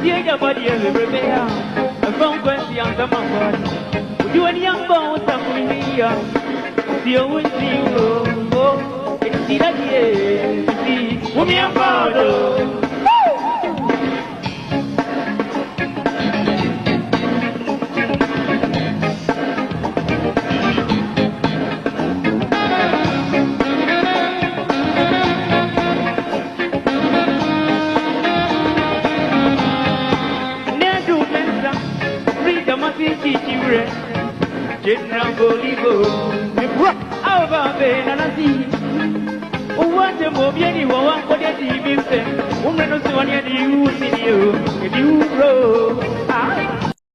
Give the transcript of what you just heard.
Dia dapat dia berbeda. Abang yang sama bos. Tujuan yang bau sama dia. Dia undi oh. Tidak dia. Umi yang bau. General Bolivo, Alva Benanasi, what the Mobiani, one for the TV, woman of Sonia, you, if you